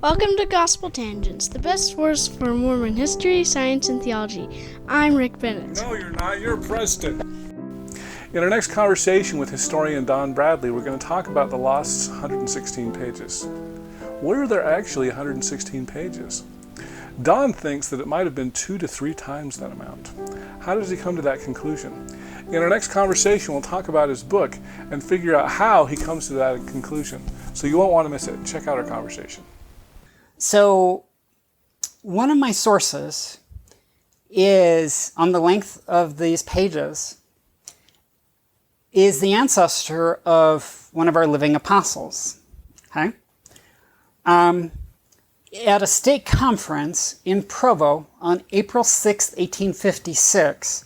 Welcome to Gospel Tangents, the best source for Mormon history, science, and theology. I'm Rick Bennett. No, you're not. You're Preston. In our next conversation with historian Don Bradley, we're going to talk about the lost 116 pages. Were there actually 116 pages? Don thinks that it might have been 2 to 3 times that amount. How does he come to that conclusion? In our next conversation, we'll talk about his book and figure out how he comes to that conclusion. So you won't want to miss it. Check out our conversation. So one of my sources is, on the length of these pages, is the ancestor of one of our living apostles. Okay? At a stake conference in Provo on April 6, 1856,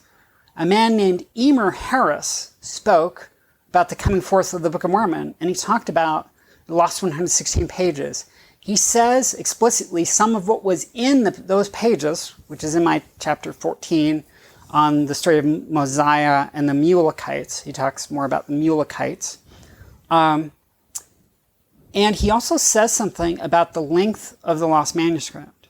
a man named Emer Harris spoke about the coming forth of the Book of Mormon, and he talked about the lost 116 pages. He says explicitly some of what was in those pages, which is in my chapter 14 on the story of Mosiah and the Mulekites. He talks more about the Mulekites. And he also says something about the length of the lost manuscript.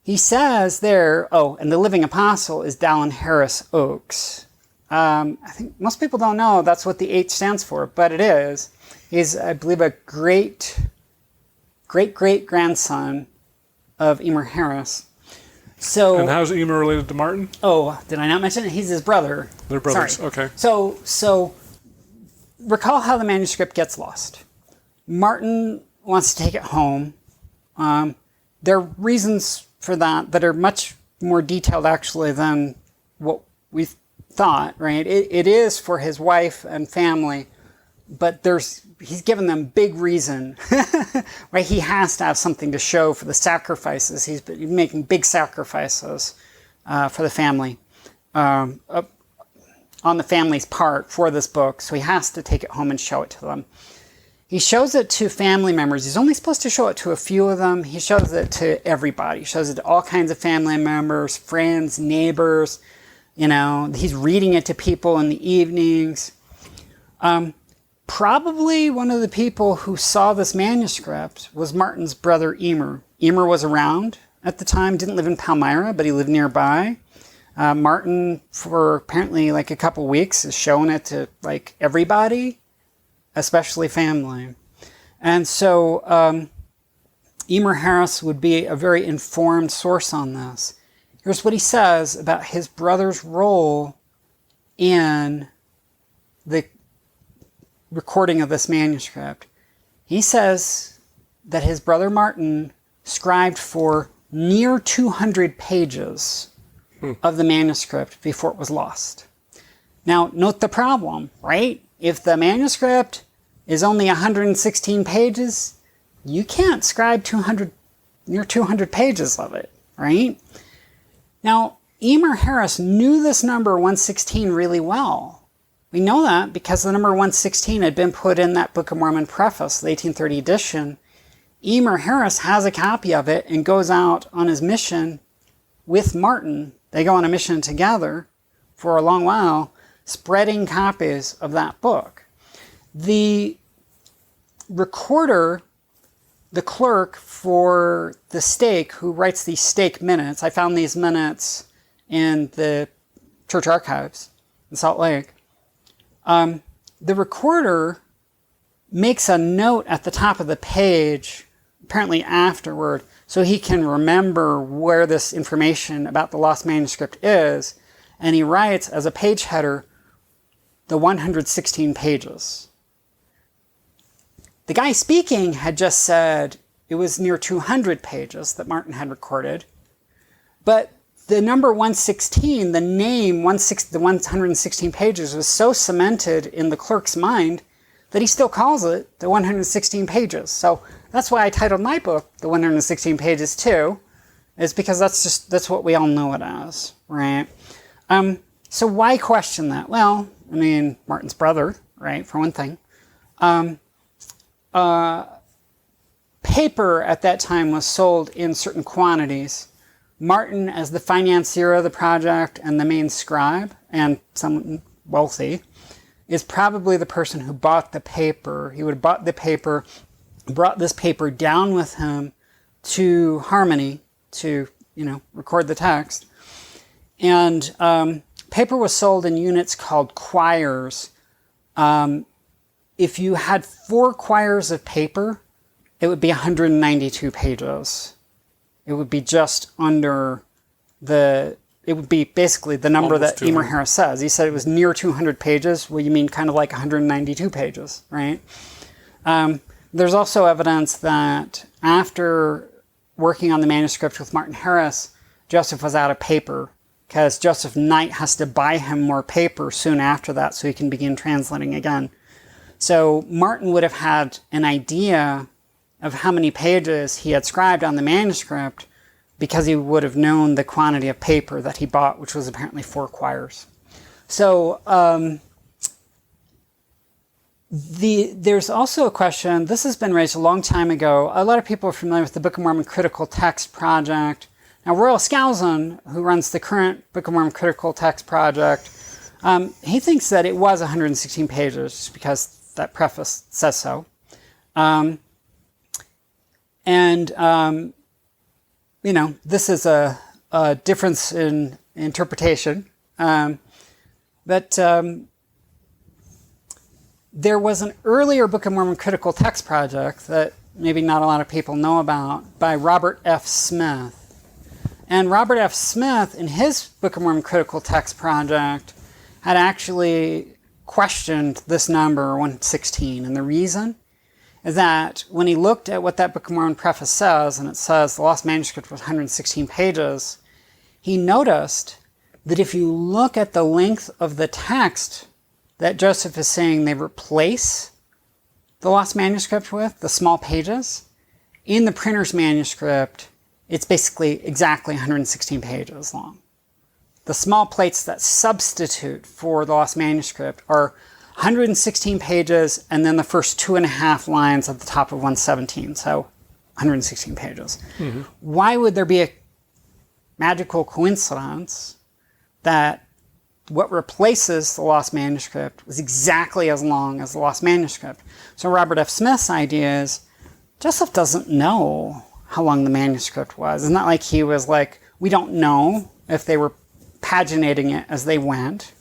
He says there, and the living apostle is Dallin Harris Oaks. I think most people don't know that's what the H stands for, but it is. He's, I believe, a great-great-grandson of Emer Harris. So, and how's Emer related to Martin? Oh, did I not mention it? He's his brother. They're brothers, Sorry. Okay. So recall how the manuscript gets lost. Martin wants to take it home. There are reasons for that are much more detailed, actually, than what we thought, right? It is for his wife and family, but he's given them big reason, right? He has to have something to show for the sacrifices. He's been making big sacrifices for the family, on the family's part for this book, so he has to take it home and show it to them. He shows it to family members. He's only supposed to show it to a few of them. He shows it to everybody. He shows it to all kinds of family members, friends, neighbors. He's reading it to people in the evenings. Probably one of the people who saw this manuscript was Martin's brother Emer. Emer was around at the time, didn't live in Palmyra, but he lived nearby. Martin, for apparently like a couple weeks, is showing it to like everybody, especially family. And so Emer Harris would be a very informed source on this. Here's what he says about his brother's role in the recording of this manuscript. He says that his brother Martin scribed for near 200 pages of the manuscript before it was lost. Now, note the problem, right? If the manuscript is only 116 pages, you can't scribe near 200 pages of it, right? Now, Emer Harris knew this number 116 really well. We know that because the number 116 had been put in that Book of Mormon preface, the 1830 edition. Emer Harris has a copy of it and goes out on his mission with Martin. They go on a mission together for a long while, spreading copies of that book. The recorder, the clerk for the stake, who writes these stake minutes, I found these minutes in the church archives in Salt Lake. The recorder makes a note at the top of the page, apparently afterward, so he can remember where this information about the lost manuscript is, and he writes as a page header, the 116 pages. The guy speaking had just said it was near 200 pages that Martin had recorded, but the number 116, the name, the 116 pages, was so cemented in the clerk's mind that he still calls it the 116 pages. So that's why I titled my book the 116 pages too, is because that's what we all know it as, right? So why question that? Well, I mean, Martin's brother, right, for one thing. Paper at that time was sold in certain quantities. Martin, as the financier of the project and the main scribe, and someone wealthy, is probably the person who bought the paper. He would have bought the paper, brought this paper down with him to Harmony to, record the text. And paper was sold in units called quires. If you had 4 quires of paper, it would be 192 pages. It would be just under it would be basically the number Almost that Emer 200. Harris says. He said it was near 200 pages. Well, you mean kind of like 192 pages, right? There's also evidence that after working on the manuscript with Martin Harris, Joseph was out of paper because Joseph Knight has to buy him more paper soon after that so he can begin translating again. So Martin would have had an idea of how many pages he had scribed on the manuscript because he would have known the quantity of paper that he bought, which was apparently 4 quires. So there's also a question, this has been raised a long time ago. A lot of people are familiar with the Book of Mormon Critical Text Project. Now, Royal Skousen, who runs the current Book of Mormon Critical Text Project, he thinks that it was 116 pages just because that preface says so. This is a difference in interpretation. But there was an earlier Book of Mormon Critical Text Project that maybe not a lot of people know about by Robert F. Smith. And Robert F. Smith, in his Book of Mormon Critical Text Project, had actually questioned this number, 116. And the reason is that when he looked at what that Book of Mormon preface says, and it says the lost manuscript was 116 pages, he noticed that if you look at the length of the text that Joseph is saying they replace the lost manuscript with, the small pages, in the printer's manuscript, it's basically exactly 116 pages long. The small plates that substitute for the lost manuscript are 116 pages and then the first 2.5 lines at the top of 117, so 116 pages. Mm-hmm. Why would there be a magical coincidence that what replaces the lost manuscript was exactly as long as the lost manuscript? So Robert F. Smith's idea is Joseph doesn't know how long the manuscript was. It's not like he was like, we don't know if they were paginating it as they went.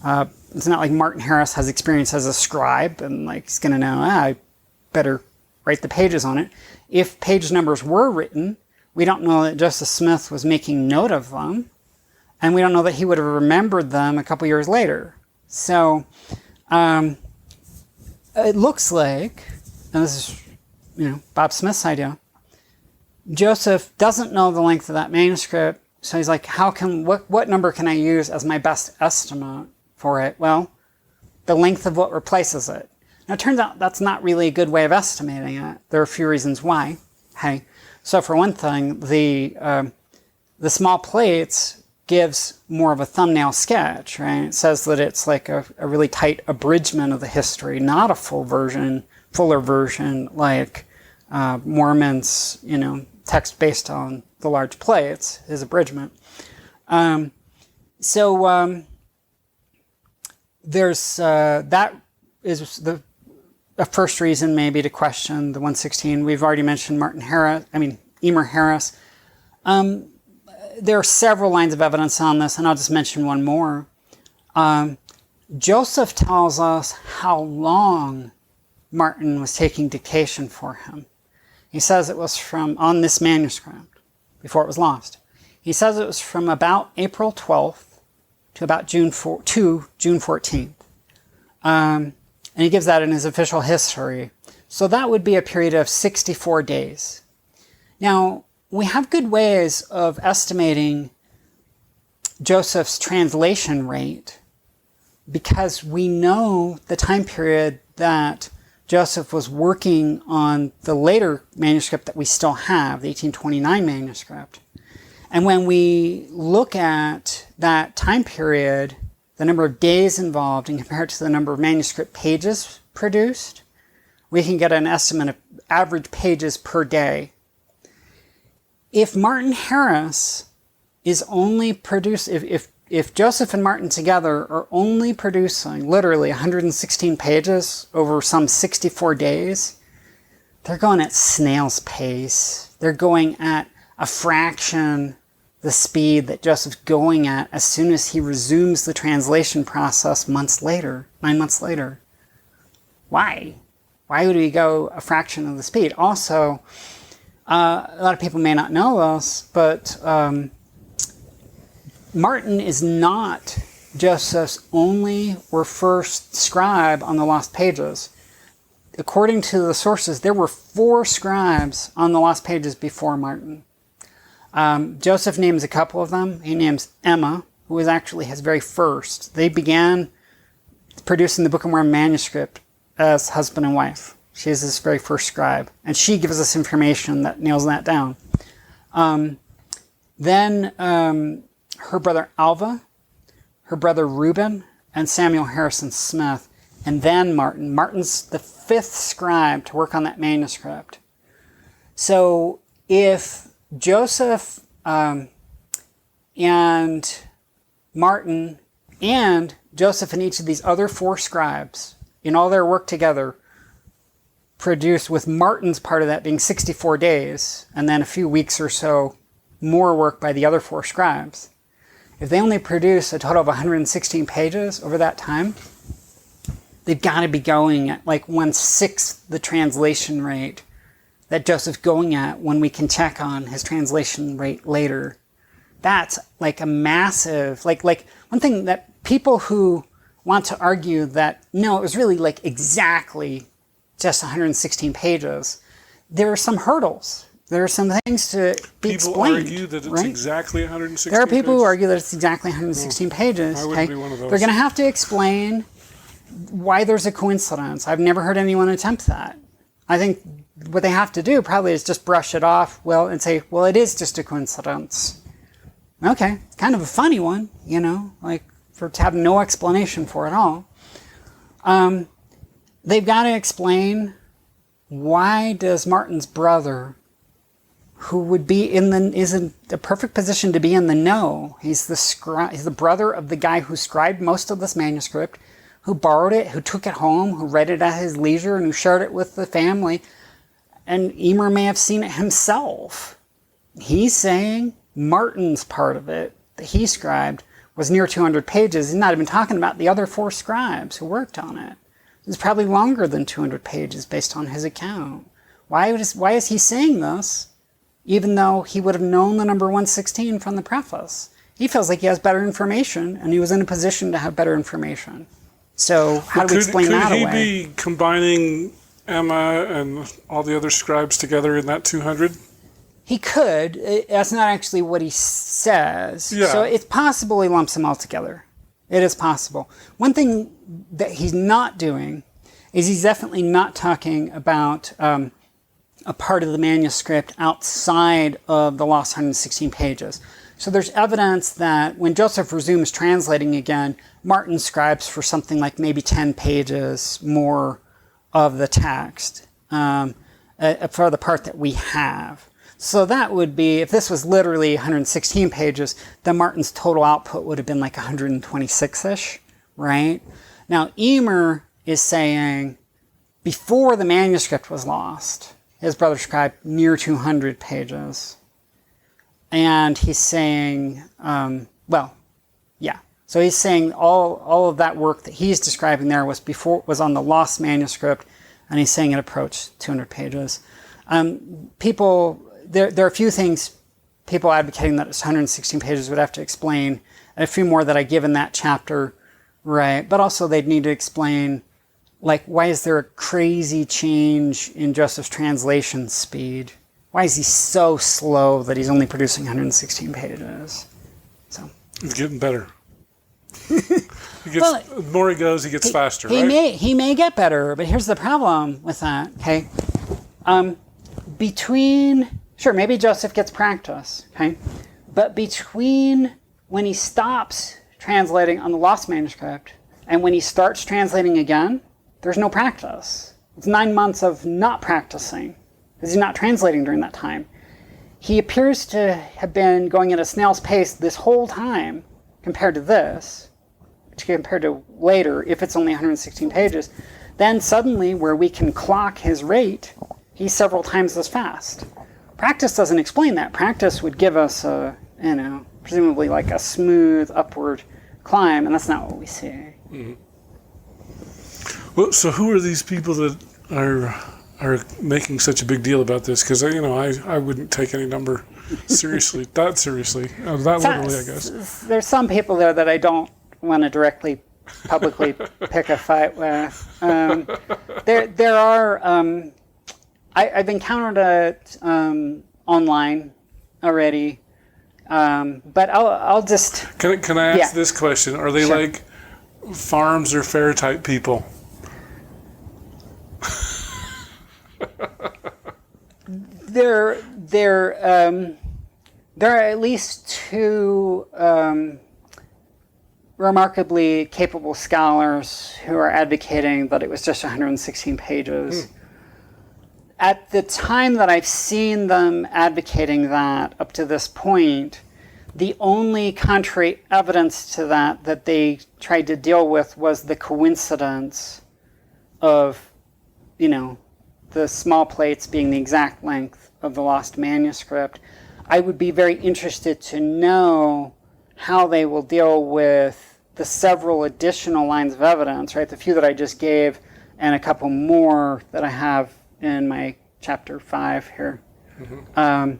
It's not like Martin Harris has experience as a scribe and like he's going to know, I better write the pages on it. If page numbers were written, we don't know that Joseph Smith was making note of them, and we don't know that he would have remembered them a couple years later. So it looks like, and this is Bob Smith's idea, Joseph doesn't know the length of that manuscript, so he's like, what number can I use as my best estimate for it? Well, the length of what replaces it. Now, it turns out that's not really a good way of estimating it. There are a few reasons why. Okay, so for one thing, the small plates gives more of a thumbnail sketch, right? It says that it's like a really tight abridgment of the history, not a fuller version like Mormon's, text based on the large plates, his abridgment. There's that is a first reason maybe to question the 116. We've already mentioned Emer Harris. There are several lines of evidence on this, and I'll just mention one more. Joseph tells us how long Martin was taking dictation for him. He says it was on this manuscript, before it was lost. He says it was from about April 12th to about June 14th. And he gives that in his official history. So that would be a period of 64 days. Now, we have good ways of estimating Joseph's translation rate because we know the time period that Joseph was working on the later manuscript that we still have, the 1829 manuscript. And when we look at that time period, the number of days involved, and compare it to the number of manuscript pages produced, we can get an estimate of average pages per day. If Martin Harris is only if Joseph and Martin together are only producing literally 116 pages over some 64 days, they're going at snail's pace. They're going at a fraction the speed that Joseph's going at as soon as he resumes the translation process 9 months later. Why? Why would we go a fraction of the speed? Also, a lot of people may not know this, but Martin is not Joseph's only or first scribe on the lost pages. According to the sources, there were 4 scribes on the lost pages before Martin. Joseph names a couple of them. He names Emma, who was actually his very first. They began producing the Book of Mormon manuscript as husband and wife. She is his very first scribe, and she gives us information that nails that down. Then her brother Alva, her brother Reuben, and Samuel Harrison Smith, and then Martin. Martin's the 5th scribe to work on that manuscript. So if Joseph and Martin and Joseph and each of these other 4 scribes, in all their work together, produced, with Martin's part of that being 64 days, and then a few weeks or so more work by the other 4 scribes, if they only produce a total of 116 pages over that time, they've got to be going at like 1/6 the translation rate that Joseph's going at when we can check on his translation rate later. That's like a massive, like one thing that people who want to argue that, no, it was really like exactly just 116 pages, there are some hurdles. There are some things to be explained. People argue that it's right? exactly 116 There are people pages? who argue that it's exactly 116 pages. I wouldn't be one of those. They're going to have to explain why there's a coincidence. I've never heard anyone attempt that. I think what they have to do probably is just brush it off and say, well, it is just a coincidence. Okay, it's kind of a funny one, to have no explanation for it all. They've got to explain, why does Martin's brother, who would be is in a perfect position to be in the know, he's the brother of the guy who scribed most of this manuscript, who borrowed it, who took it home, who read it at his leisure, and who shared it with the family, and Emer may have seen it himself. He's saying Martin's part of it that he scribed was near 200 pages. He's not even talking about the other 4 scribes who worked on it. It's probably longer than 200 pages based on his account. Why is he saying this, even though he would have known the number 116 from the preface? He feels like he has better information, and he was in a position to have better information. So how do we explain that away? Could he be combining Emma and all the other scribes together in that 200? He could. That's not actually what he says. Yeah. So it's possible he lumps them all together. It is possible. One thing that he's not doing is he's definitely not talking about a part of the manuscript outside of the lost 116 pages. So there's evidence that when Joseph resumes translating again, Martin scribes for something like maybe 10 pages more of the text for the part that we have. So that would be, if this was literally 116 pages, then Martin's total output would have been like 126-ish, right? Now, Emer is saying, before the manuscript was lost, his brother scribed near 200 pages. And he's saying, So he's saying all of that work that he's describing there was on the lost manuscript, and he's saying it approached 200 pages. There are a few things people advocating that it's 116 pages would have to explain, and a few more that I give in that chapter, right? But also they'd need to explain, like, why is there a crazy change in Joseph's translation speed? Why is he so slow that he's only producing 116 pages? So he's getting better. The more he goes, he gets faster, right? He may get better, but here's the problem with that, okay? Maybe Joseph gets practice, okay? But between when he stops translating on the lost manuscript and when he starts translating again, there's no practice. It's 9 months of not practicing because he's not translating during that time. He appears to have been going at a snail's pace this whole time compared to this, compared to later, if it's only 116 pages. Then suddenly, where we can clock his rate, he's several times as fast. Practice doesn't explain that. Practice would give us a, presumably like a smooth upward climb, and that's not what we see. Mm-hmm. Well, so who are these people that are making such a big deal about this? Because I wouldn't take any number seriously, that seriously, that literally, I guess. There's some people there that I don't want to directly, publicly pick a fight with. There are. I've encountered it online already, but I'll just. Can I ask this question? Are they Sure. like farms or fair type people? There are at least two remarkably capable scholars who are advocating that it was just 116 pages. At the time that I've seen them advocating that up to this point, the only contrary evidence to that they tried to deal with was the coincidence of, the small plates being the exact length of the lost manuscript. I would be very interested to know how they will deal with the several additional lines of evidence, right? The few that I just gave and a couple more that I have in my chapter 5 here. Mm-hmm.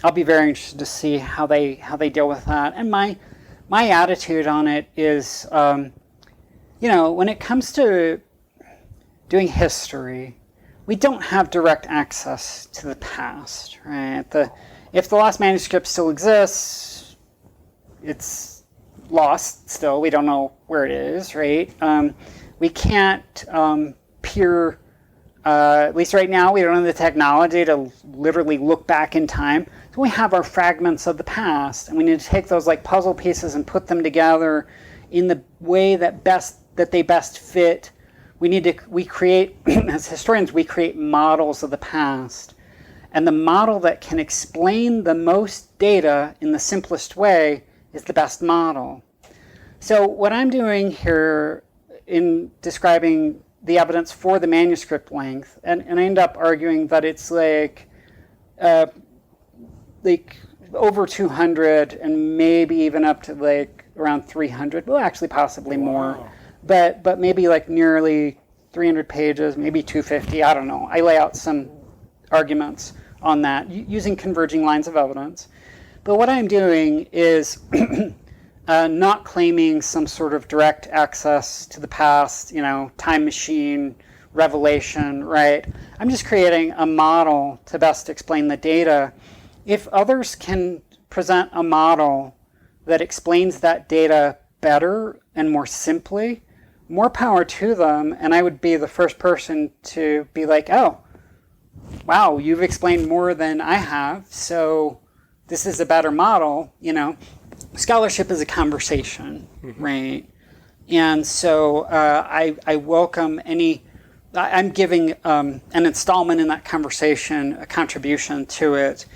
I'll be very interested to see how they deal with that. And my attitude on it is, when it comes to doing history, we don't have direct access to the past, right? If the lost manuscript still exists, it's lost still. We don't know where it is, right? We can't peer, at least right now, we don't have the technology to literally look back in time. So we have our fragments of the past, and we need to take those like puzzle pieces and put them together in the way that they best fit. We create, as historians, we create models of the past. And the model that can explain the most data in the simplest way is the best model. So what I'm doing here in describing the evidence for the manuscript length, and I end up arguing that it's like over 200 and maybe even up to like around 300, well actually possibly more. Wow. But maybe like nearly 300 pages, maybe 250, I don't know. I lay out some arguments on that using converging lines of evidence. But what I'm doing is not claiming some sort of direct access to the past, time machine, revelation, right? I'm just creating a model to best explain the data. If others can present a model that explains that data better and more simply, more power to them, and I would be the first person to be like, oh, wow, you've explained more than I have, so this is a better model. Scholarship is a conversation, mm-hmm. right? And so I welcome I'm giving an installment in that conversation, a contribution to it,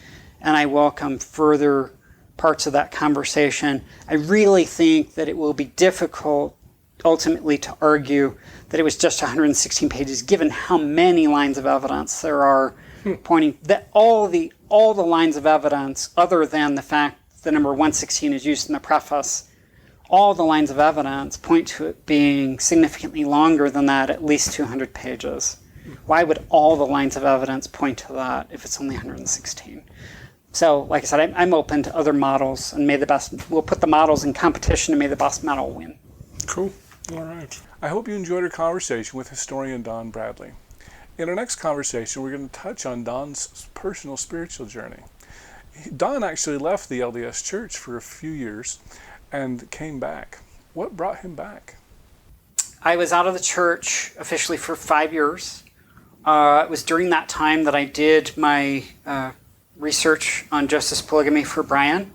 and I welcome further parts of that conversation. I really think that it will be difficult ultimately to argue that it was just 116 pages, given how many lines of evidence there are pointing that all the lines of evidence, other than the fact the number 116 is used in the preface, all the lines of evidence point to it being significantly longer than that, at least 200 pages. Why would all the lines of evidence point to that if it's only 116? So, like I said, I'm open to other models, and we'll put the models in competition, and may the best model win. Cool. All right. I hope you enjoyed our conversation with historian Don Bradley. In our next conversation, we're going to touch on Don's personal spiritual journey. Don actually left the LDS Church for a few years and came back. What brought him back? I was out of the church officially for 5 years. It was during that time that I did my research on Joseph's polygamy for Brian.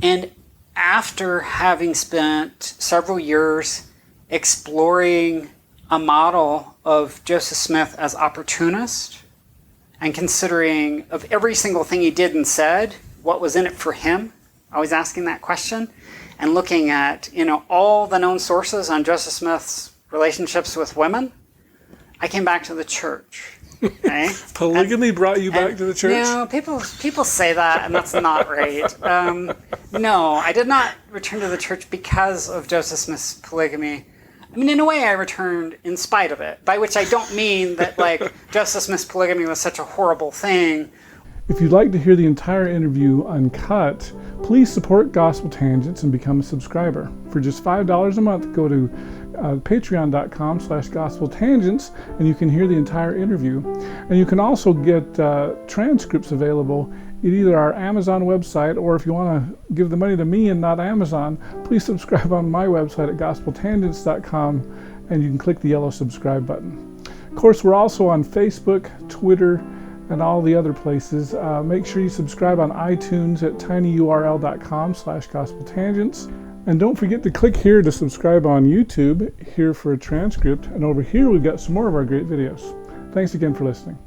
And after having spent several years exploring a model of Joseph Smith as opportunist and considering of every single thing he did and said, what was in it for him, always asking that question, and looking at all the known sources on Joseph Smith's relationships with women, I came back to the church. Okay? Polygamy brought you back to the church? No, people say that, and that's not right. No, I did not return to the church because of Joseph Smith's polygamy. I mean, in a way, I returned in spite of it, by which I don't mean that, like, Joseph Smith's polygamy was such a horrible thing. If you'd like to hear the entire interview uncut, please support Gospel Tangents and become a subscriber. For just $5 a month, go to patreon.com/gospeltangents and you can hear the entire interview. And you can also get transcripts available at either our Amazon website, or if you want to give the money to me and not Amazon, please subscribe on my website at gospeltangents.com and you can click the yellow subscribe button. Of course, we're also on Facebook, Twitter, and all the other places. Make sure you subscribe on iTunes at tinyurl.com/gospeltangents. And don't forget to click here to subscribe on YouTube, here for a transcript, and over here we've got some more of our great videos. Thanks again for listening.